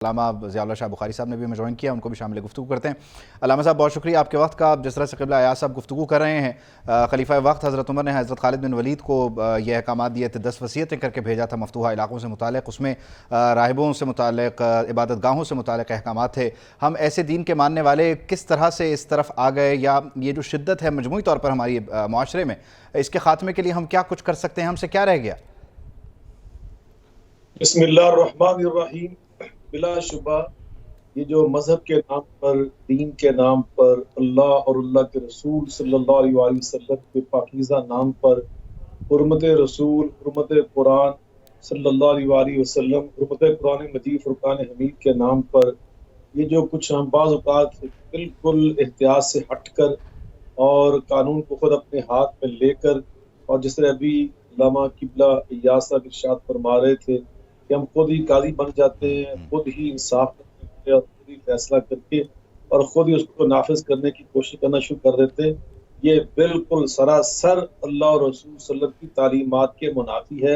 علامہ ضیاء شاہ بخاری صاحب نے بھی ہمیں جوائن کیا، ان کو بھی شامل گفتگو کرتے ہیں۔ علامہ صاحب بہت شکریہ آپ کے وقت کا۔ آپ جس طرح سے قبلہ ایاز صاحب گفتگو کر رہے ہیں، خلیفہ وقت حضرت عمر نے حضرت خالد بن ولید کو یہ احکامات دیے تھے، 10 وصیتیں کر کے بھیجا تھا مفتوحہ علاقوں سے متعلق، اس میں راہبوں سے متعلق، عبادت گاہوں سے متعلق احکامات تھے۔ ہم ایسے دین کے ماننے والے کس طرح سے اس طرف آ گئے، یا یہ جو شدت ہے مجموعی طور پر ہماری معاشرے میں، اس کے خاتمے کے لیے ہم کیا کچھ کر سکتے ہیں، ہم سے کیا رہ گیا؟ بسم اللہ الرحمن الرحیم۔ بلا شبہ یہ جو مذہب کے نام پر، دین کے نام پر، اللہ اور اللہ کے رسول صلی اللہ علیہ وآلہ وسلم کے پاکیزہ نام پر، حرمت رسول، حرمت قرآن صلی اللہ علیہ وآلہ وسلم، حرمت قرآن مجید فرقان حمید کے نام پر یہ جو کچھ ہم بعض اوقات بالکل احتیاط سے ہٹ کر اور قانون کو خود اپنے ہاتھ میں لے کر، اور جس طرح ابھی علامہ قبلہ ایاز صاحب ارشاد فرما رہے تھے کہ ہم خود ہی قاضی بن جاتے ہیں، خود ہی انصاف کرتے اور خود ہی فیصلہ کر کے اور خود ہی اس کو نافذ کرنے کی کوشش کرنا شروع کر دیتے ہیں، یہ بالکل سراسر اللہ اور رسول صلی اللہ علیہ وسلم کی تعلیمات کے منافی ہے،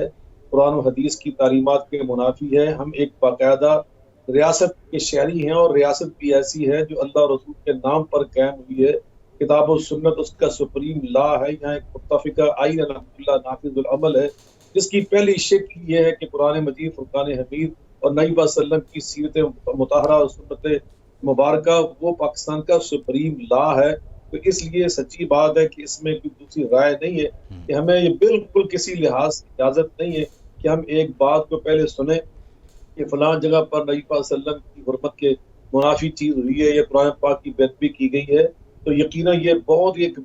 قرآن و حدیث کی تعلیمات کے منافی ہے۔ ہم ایک باقاعدہ ریاست کے شہری ہیں، اور ریاست بھی ایسی ہے جو اللہ اور رسول کے نام پر قائم ہوئی ہے، کتاب و سنت اس کا سپریم لا ہے، یہاں ایک متفقہ آئین الحمدللہ نافذ العمل ہے، جس کی پہلی شکل یہ ہے کہ قرآن مجید فرقان حمید اور نبی صلی اللہ علیہ وسلم کی سیرت مطہرہ اور سنت مبارکہ وہ پاکستان کا سپریم لا ہے۔ تو اس لیے سچی بات ہے کہ اس میں کوئی دوسری رائے نہیں ہے کہ ہمیں یہ بالکل کسی لحاظ سے اجازت نہیں ہے کہ ہم ایک بات کو پہلے سنیں کہ فلاں جگہ پر نبی صلی اللہ علیہ وسلم کی حرمت کے منافی چیز ہوئی ہے یا قرآن پاک کی بےادبی کی گئی ہے، تو یقیناً یہ بہت ایک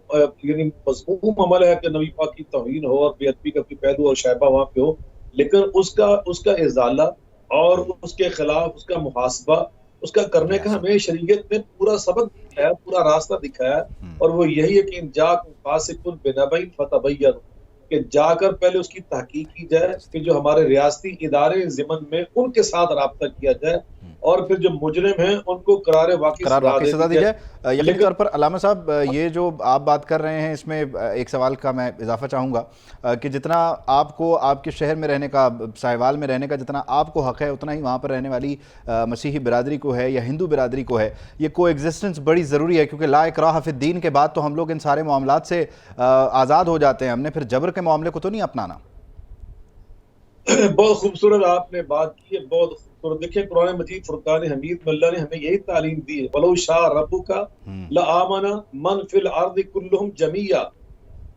یعنی مذموم عمل ہے کہ نبی پاک کی توہین ہو اور بے ادبی کا کوئی پہلو اور شائبہ وہاں پہ ہو، لیکن اس کا ازالہ اور اس کے خلاف اس کا محاسبہ، اس کا کرنے کا ہمیں شریعت نے پورا سبق دکھایا، پورا راستہ دکھایا، اور وہ یہی ہے کہ ان جاکم فاسق بنبأ فتبینوا، کہ جا کر پہلے اس کی تحقیق کی جائے کہ جو ہمارے ریاستی ادارے ضمن میں ان کے ساتھ رابطہ کیا جائے، اور پھر جو مجرم ہیں ان کو قرار واقعی سزا دی جائے۔ یقینی طور پر علامہ صاحب یہ جو آپ بات کر رہے ہیں، اس میں ایک سوال کا میں اضافہ چاہوں گا کہ جتنا آپ کو آپ کے شہر میں رہنے کا، ساہیوال میں رہنے کا جتنا آپ کو حق ہے، اتنا ہی وہاں پر رہنے والی مسیحی برادری کو ہے یا ہندو برادری کو ہے۔ یہ کو ایگزسٹنس بڑی ضروری ہے، کیونکہ لا اکراہ فی الدین کے بعد تو ہم لوگ ان سارے معاملات سے آزاد ہو جاتے ہیں، ہم نے پھر جبر کے معاملے کو تو نہیں اپنانا۔ بہت خوبصورت آپ نے بات کی ہے، بہت خوبصورت۔ دیکھیں قرآن مجید فرقان حمید میں اللہ نے ہمیں یہی تعلیم دی ہے، وَلَوْ شَاءَ رَبُّكَ لَآمَنَ مَنْ فِي الْأَرْضِ كُلُّهُمْ جَمِيعًا،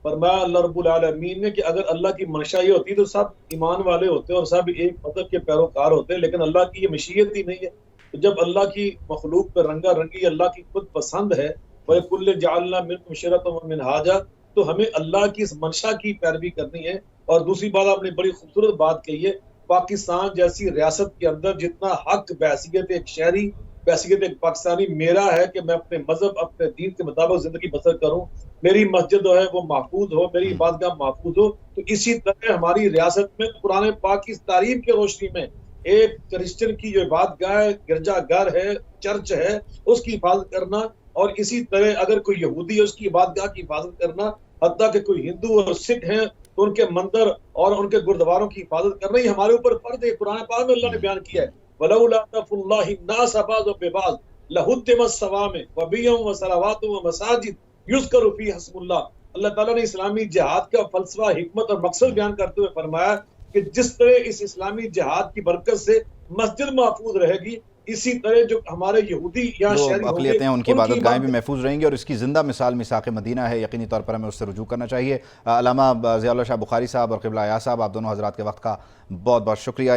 فرمایا اللہ رب العالمین نے کہ اگر اللہ کی منشا یہ ہوتی تو سب ایمان والے ہوتے اور سب ایک مذہب کے پیروکار ہوتے، لیکن اللہ کی یہ مشیت ہی نہیں ہے۔ تو جب اللہ کی مخلوق پہ رنگا رنگی اللہ کی خود پسند ہے، وَلِكُلٍّ جَعَلْنَا مِنْكُمْ شِرْعَةً وَمِنْهَاجًا، تو ہمیں اللہ کی اس منشا کی پیروی کرنی ہے۔ اور دوسری بات آپ نے بڑی خوبصورت بات کہی ہے، پاکستان جیسی ریاست کے اندر جتنا حق بحیثیت ایک شہری، بحیثیت ایک پاکستانی میرا ہے کہ میں اپنے مذہب، اپنے دین کے مطابق زندگی بسر کروں، میری مسجد ہے وہ محفوظ ہو، میری عبادتگاہ محفوظ ہو، تو اسی طرح ہماری ریاست میں قرآن پاک کی تعلیم کی روشنی میں ایک کرسچن کی جو عبادتگاہ، گرجا گھر ہے، چرچ ہے، اس کی حفاظت کرنا، اور اسی طرح اگر کوئی یہودی ہے اس کی عبادتگاہ کی حفاظت کرنا، حتیٰ کہ کوئی ہندو اور سکھ ہیں تو ان کے مندر اور ان کے گردواروں کی حفاظت کرنا ہی ہمارے اوپر فرض ہے۔ قرآن پاک میں اللہ نے بیان کیا ہے، وَلَوْلَا دَفْعُ اللَّهِ النَّاسَ بَعْضَهُم بِبَعْضٍ لَهُدِّمَتْ الصَّوَامِعُ وَبِيَعٌ وَصَلَوَاتٌ وَمَسَاجِدُ يُذْكَرُ فِيهَا اسْمُ اللَّهِ۔ اللہ تعالیٰ نے اسلامی جہاد کا فلسفہ، حکمت اور مقصد بیان کرتے ہوئے فرمایا کہ جس طرح اس اسلامی جہاد کی برکت سے مسجد محفوظ رہے گی، اسی طرح جو ہمارے یہودی یا شہری ہوں گے اقلیتیں ہیں ان کی عبادت گاہیں بھی محفوظ رہیں گی، اور اس کی زندہ مثال میثاق مدینہ ہے، یقینی طور پر ہمیں اس سے رجوع کرنا چاہیے۔ علامہ ضیاء شاہ بخاری صاحب اور قبلہ ایاز صاحب، آپ دونوں حضرات کے وقت کا بہت بہت شکریہ۔